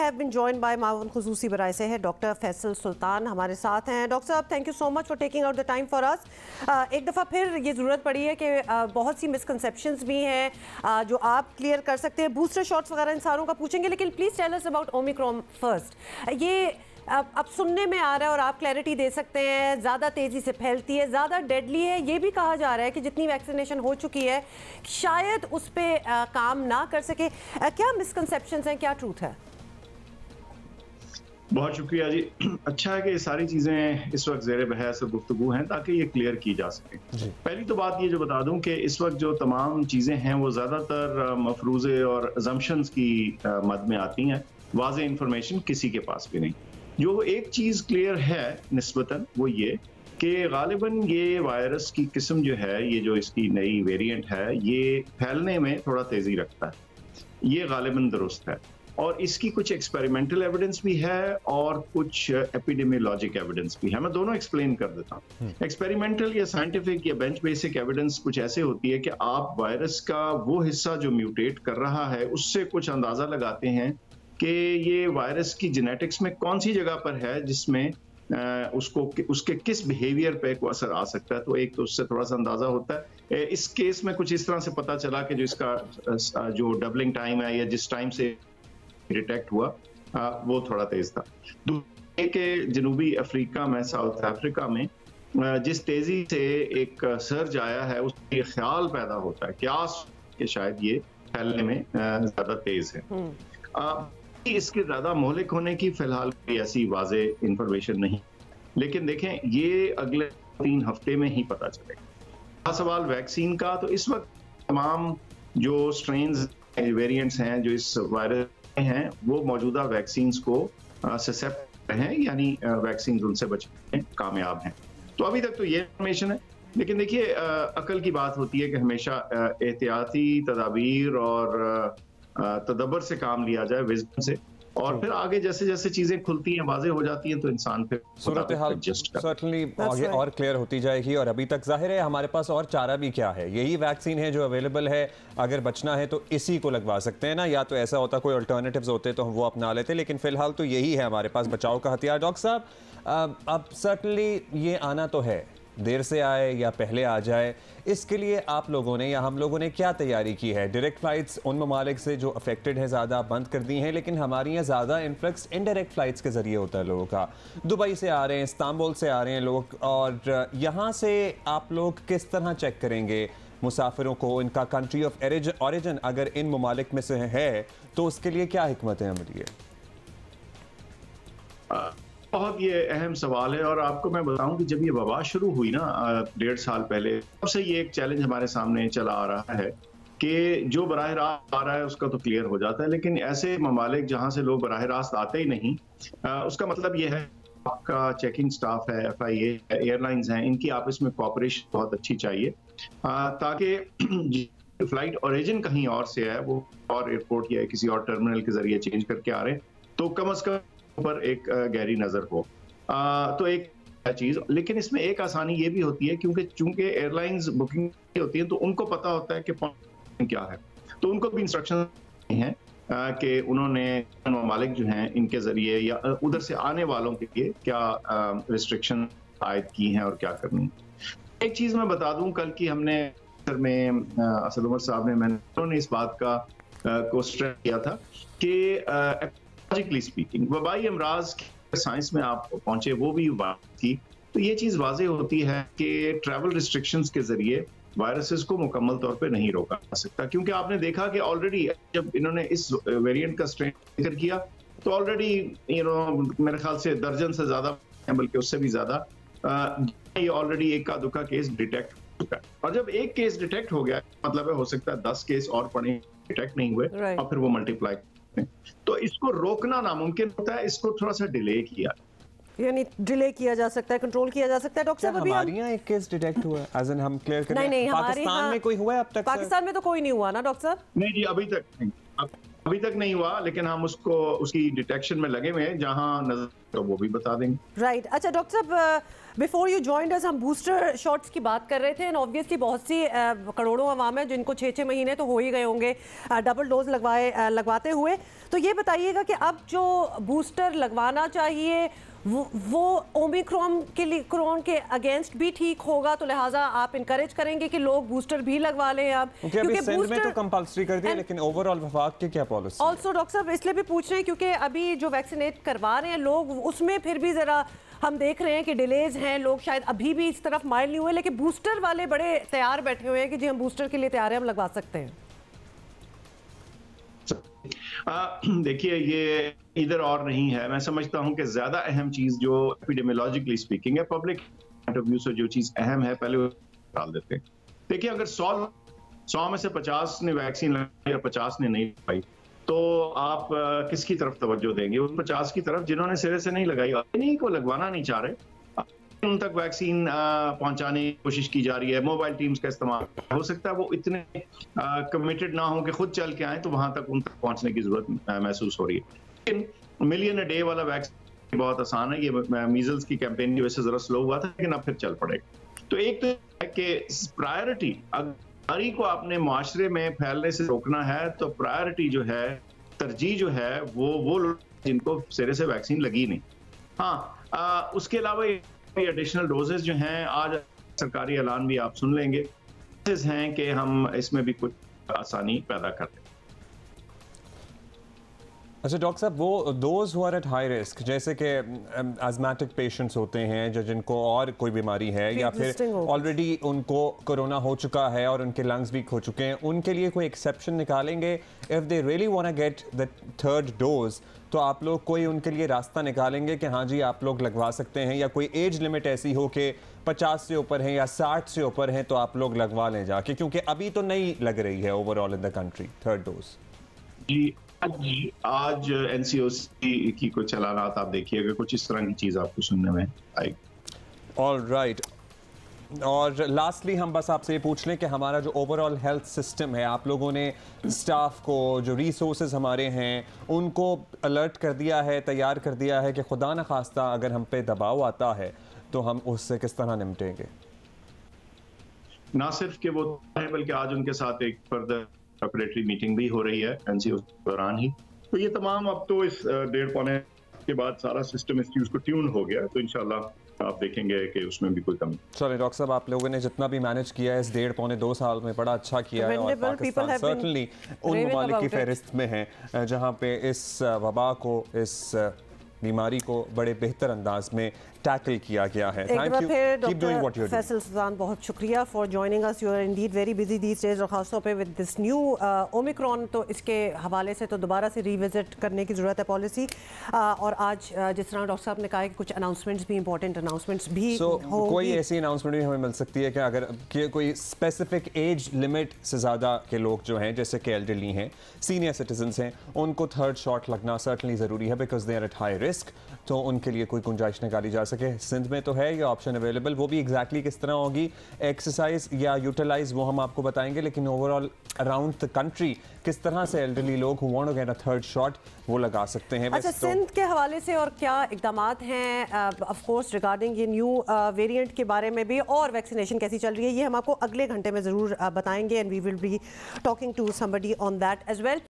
have been joined by मावन खुसूसी बराए से है डॉक्टर फैसल सुल्तान हमारे साथ हैं। डॉक्टर साहब, thank you so much for taking out the time for us. एक दफ़ा फिर ये ज़रूरत पड़ी है कि बहुत सी मिसकंसेप्शंस भी हैं जो आप क्लियर कर सकते हैं। बूस्टर शॉट्स वगैरह इंसानों का पूछेंगे, लेकिन please tell us about omicron first. ये अब सुनने में आ रहा है और आप क्लैरिटी दे सकते हैं, ज़्यादा तेज़ी से फैलती है, ज़्यादा डेडली है। ये भी कहा जा रहा है कि जितनी वैक्सीनेशन हो चुकी है शायद उस पर काम ना कर सके। क्या मिसकंसेप्शंस हैं, क्या ट्रूथ है? बहुत शुक्रिया जी। अच्छा है कि ये सारी चीज़ें इस वक्त ज़ेर बहस और गुफ्तगू हैं ताकि ये क्लियर की जा सके। पहली तो बात ये जो बता दूं कि इस वक्त जो तमाम चीज़ें हैं वो ज़्यादातर मफरूज़े और अजम्पशंस की मद में आती हैं। वाज़ेह इंफॉर्मेशन किसी के पास भी नहीं। जो एक चीज़ क्लियर है निस्बतन वो ये कि गालिबन ये वायरस की किस्म जो है, ये जो इसकी नई वेरिएंट है, ये फैलने में थोड़ा तेज़ी रखता है। ये गालिबन दुरुस्त है और इसकी कुछ एक्सपेरिमेंटल एविडेंस भी है और कुछ एपिडेमियोलॉजिक एविडेंस भी है। मैं दोनों एक्सप्लेन कर देता हूँ। एक्सपेरिमेंटल या साइंटिफिक या बेंच बेसिक एविडेंस कुछ ऐसे होती है कि आप वायरस का वो हिस्सा जो म्यूटेट कर रहा है उससे कुछ अंदाजा लगाते हैं कि ये वायरस की जेनेटिक्स में कौन सी जगह पर है जिसमें उसके किस बिहेवियर पे को असर आ सकता है। तो एक तो उससे थोड़ा सा अंदाजा होता है। इस केस में कुछ इस तरह से पता चला कि जो इसका जो डबलिंग टाइम है या जिस टाइम से डिटेक्ट हुआ वो थोड़ा तेज था। दूसरे के जनूबी अफ्रीका में, साउथ अफ्रीका में जिस तेजी से एक सर्ज आया है उससे ख्याल पैदा होता है कि शायद ये फैलने में ज्यादा तेज है। इसके ज्यादा मोहलिक होने की फिलहाल कोई ऐसी वाज़े इंफॉर्मेशन नहीं, लेकिन देखें ये अगले 3 हफ्ते में ही पता चलेगा। सवाल वैक्सीन का, तो इस वक्त तमाम जो स्ट्रेन्स वेरिएंट्स हैं जो इस वायरस में हैं वो मौजूदा वैक्सीन्स को ससेप्ट हैं, यानी वैक्सीन उनसे बचने में कामयाब हैं। तो अभी तक तो ये इंफॉर्मेशन है, लेकिन देखिए अकल की बात होती है कि हमेशा एहतियाती तदाबीर और तदब्बर से काम लिया जाए, विजडम से, और फिर आगे जैसे जैसे चीजें खुलती हैं, वाज़ेह हो जाती हैं, तो इंसान फिर सूरत हाल सर्टनली आगे और क्लियर होती जाएगी। और अभी तक जाहिर है हमारे पास और चारा भी क्या है, यही वैक्सीन है जो अवेलेबल है। अगर बचना है तो इसी को लगवा सकते हैं ना, या तो ऐसा होता कोई अल्टरनेटिव्स होते तो हम वो अपना लेते, लेकिन फिलहाल तो यही है हमारे पास बचाव का हथियार। डॉक्टर साहब, अब सर्टनली ये आना तो है, देर से आए या पहले आ जाए, इसके लिए आप लोगों ने या हम लोगों ने क्या तैयारी की है? डायरेक्ट फ्लाइट्स उन ममालिक से जो अफेक्टेड है ज़्यादा बंद कर दी हैं, लेकिन हमारे यहाँ ज़्यादा इन्फ्लक्स इनडायरेक्ट फ़्लाइट्स के ज़रिए होता है लोगों का। दुबई से आ रहे हैं, इस्तांबुल से आ रहे हैं लोग, और यहाँ से आप लोग किस तरह चेक करेंगे मुसाफिरों को, इनका कंट्री ऑफ ऑरिजिन अगर इन ममालिक में से है तो उसके लिए क्या हिकमत अमली है? बहुत ये अहम सवाल है, और आपको मैं बताऊं कि जब ये वबा शुरू हुई ना 1.5 साल पहले, तब से ये एक चैलेंज हमारे सामने चला आ रहा है कि जो बराह रास्त आ रहा है उसका तो क्लियर हो जाता है, लेकिन ऐसे ममालिक जहां से लोग बराह रास्त आते ही नहीं, उसका मतलब ये है आपका चेकिंग स्टाफ है, FIA एयरलाइंस हैं, इनकी आपस में कोऑपरेशन बहुत अच्छी चाहिए ताकि फ्लाइट ओरिजिन कहीं और से है, वो और एयरपोर्ट या किसी और टर्मिनल के जरिए चेंज करके आ रहे हैं, तो कम अज कम पर एक गहरी नजर हो। तो एक चीज, लेकिन इसमें एक आसानी ये भी होती है क्योंकि चूंकि एयरलाइंस बुकिंग होती है तो उनको पता होता है कि क्या है, तो उनको भी इंस्ट्रक्शन हैं कि उन्होंने ममालिक जो हैं इनके जरिए या उधर से आने वालों के लिए क्या रिस्ट्रिक्शन आयद की हैं और क्या करनी। एक चीज मैं बता दूं, कल की हमने में असद उमर साहब ने, मैंने इस बात का को स्ट्रेस किया था कि स्पीकिंग वबाई अमराज के साइंस में आप पहुंचे, वो भी बात की, तो ये चीज वाज़ेह होती है कि ट्रैवल रिस्ट्रिक्शंस के जरिए वायरसेस को मुकम्मल तौर पे नहीं रोका जा सकता, क्योंकि आपने देखा कि ऑलरेडी जब इन्होंने इस वेरिएंट का स्ट्रेन जिक्र किया तो ऑलरेडी मेरे ख्याल से दर्जन से ज्यादा, बल्कि उससे भी ज्यादा, ये ऑलरेडी एक का दुका केस डिटेक्ट हो चुका है। और जब एक केस डिटेक्ट हो गया मतलब है हो सकता है 10 केस और पड़े डिटेक्ट नहीं हुए, और फिर वो मल्टीप्लाई, तो इसको रोकना नामुमकिन होता है, इसको थोड़ा सा डिले किया, यानी डिले किया जा सकता है, कंट्रोल किया जा सकता है। डॉक्टर साहब, अभी हमारे यहाँ एक केस डिटेक्ट हुआ है, एज इन हम क्लियर करें, नहीं, पाकिस्तान में कोई हुआ है अब तक? पाकिस्तान में तो कोई नहीं हुआ ना डॉक्टर साहब? नहीं जी, अभी तक नहीं। अभी तक नहीं हुआ, लेकिन हम उसको उसकी डिटेक्शन में लगे हुए हैं, जहां नजर तो वो भी बता देंगे। राइट अच्छा डॉक्टर साहब, बिफोर यू जॉइंड अस हम बूस्टर शॉट्स की बात कर रहे थे एंड ऑब्वियसली बहुत सी करोड़ों अवाम है जिनको 6-6 महीने तो हो ही गए होंगे डबल डोज लगवाते हुए। तो ये बताइएगा कि अब जो बूस्टर लगवाना चाहिए वो ओमिक्रॉन के अगेंस्ट भी ठीक होगा, तो लिहाजा आप इनकरेज करेंगे कि लोग बूस्टर भी लगवा लें अब? क्योंकि सिंध में तो कंपल्सरी कर दिया, लेकिन ओवरऑल वफाक की क्या पॉलिसी? ऑल्सो डॉक्टर साहब इसलिए भी पूछ रहे हैं क्योंकि अभी जो वैक्सीनेट करवा रहे हैं लोग, उसमें फिर भी जरा हम देख रहे हैं कि डिलेज हैं, लोग शायद अभी भी इस तरफ माइल नहीं हुए, लेकिन बूस्टर वाले बड़े तैयार बैठे हुए हैं कि जी हम बूस्टर के लिए तैयार हैं, हम लगवा सकते हैं। देखिए ये इधर और नहीं है। मैं समझता हूं कि ज्यादा अहम चीज जो एपिडेमियोलॉजिकली स्पीकिंग है, पब्लिक पॉइंट ऑफ व्यू से जो चीज अहम है पहले वो डाल देते हैं। देखिए अगर 100 में से 50 ने वैक्सीन लगाई और 50 ने नहीं लगाई, तो आप किसकी तरफ तवज्जो देंगे? उन 50 की तरफ जिन्होंने सिरे से नहीं लगाई, इन्हीं को लगवाना नहीं चाह रहे, उन तक वैक्सीन पहुंचाने की कोशिश की जा रही है। मोबाइल टीम्स का इस्तेमाल, हो सकता है वो इतने कमिटेड ना हो कि खुद चल के आए, तो वहां तक उन तक पहुंचने की जरूरत महसूस हो रही है। लेकिन मिलियन अ डे वाला वैक्सीन बहुत आसान है। ये मीजल्स की कैंपेन की वजह से जरा स्लो हुआ था, लेकिन अब फिर चल पड़ेगा। तो एक तो है कि प्रायोरिटी, बीमारी को आपने मुआशरे में फैलने से रोकना है, तो प्रायोरिटी जो है, तरजीह जो है, वो लोग जिनको सिरे से वैक्सीन लगी नहीं। हाँ, उसके अलावा एडिशनल डोजेस जो हैं, आज सरकारी ऐलान भी आप सुन लेंगे, हैं कि हम इसमें भी कुछ आसानी पैदा कर दें। अच्छा डॉक्टर साहब, वो those who are at high risk, जैसे कि एज़मेटिक पेशेंट्स होते हैं जो जिनको और कोई बीमारी है या फिर ऑलरेडी उनको कोरोना हो चुका है और उनके लंग्स वीक हो चुके हैं, उनके लिए कोई एक्सेप्शन निकालेंगे? If they really want to get the third dose, तो आप लोग कोई उनके लिए रास्ता निकालेंगे कि हाँ जी आप लोग लगवा सकते हैं, या कोई एज लिमिट ऐसी हो कि 50 से ऊपर हैं या 60 से ऊपर हैं तो आप लोग लगवा लें जाके, क्योंकि अभी तो नहीं लग रही है overall in the country third dose? जी आज एनसीओसी की कुछ चलानात आप देखिएगा, कुछ इस तरह की चीज आपको सुनने में आएगी। ऑल राइट, और लास्टली हम बस आपसे ये पूछ लें कि हमारा जो ओवरऑल हेल्थ सिस्टम है, आप लोगों ने स्टाफ को, जो रिसोर्सेज हमारे हैं, उनको अलर्ट कर दिया है, तैयार कर दिया है कि खुदा न खास्ता अगर हम पे दबाव आता है तो हम उससे किस तरह निपटेंगे? ना सिर्फ कि वो है, बल्कि आज उनके साथ एक फर्दर प्रिपरेटरी मीटिंग भी हो रही है एनसीओ के दौरान ही। तो ये तमाम, अब तो इस 1.5-पौने के बाद सारा सिस्टम इस चीज को ट्यून हो गया, तो इंशाल्लाह आप देखेंगे कि उसमें भी कोई कमी। चलिए डॉक्टर साहब, आप लोगों ने जितना भी मैनेज किया है इस 1.5-पौने 2 साल में बड़ा अच्छा किया है, और पाकिस्तान सर्टनली उन ममालिक की फहरिस्त में है जहाँ पे इस वबा को, इस बीमारी को बड़े बेहतर अंदाज में टैकल किया गया है। Thank you, keep doing what you are doing. Faisal Sultan, बहुत शुक्रिया for joining us. You are indeed very busy these days, और खासतौर पे विद दिस न्यू ओमिक्रॉन, तो इसके हवाले से तो दोबारा से रिविजिट करने की ज़रूरत है पॉलिसी। और आज जिस तरह डॉक्टर साहब ने कहा कि कुछ अनाउंसमेंट्स भी, इंपॉर्टेंट अनाउंसमेंट्स भी होंगी। कोई ऐसी अनाउंसमेंट भी हमें मिल सकती है कि अगर कोई स्पेसिफिक एज लिमिट से ज़्यादा के लोग जो हैं, जैसे कि एल्डरली हैं, सीनियर सिटीजन्स हैं, उनको थर्ड शॉट लगना सर्टनली ज़रूरी है, because they are at high risk, तो उनके लिए कोई गुंजाइश निकाली जा सके। सिंध में तो है ये ऑप्शन अवेलेबल, वो भी एग्जैक्टली किस तरह होगी, एक्सरसाइज या यूटिलाइज, वो हम आपको बताएंगे, लेकिन ओवरऑल अराउंड द कंट्री किस तरह से एल्डरली लोग who want to get a third shot वो लगा सकते हैं। अच्छा, सिंध के हवाले से और क्या इकदामात हैं ऑफ कोर्स रिगार्डिंग ये न्यू वेरिएंट के बारे में भी, और वैक्सीनेशन कैसी चल रही है, ये हम आपको अगले घंटे में ज़रूर बताएंगे, and we will be talking to somebody on that as well.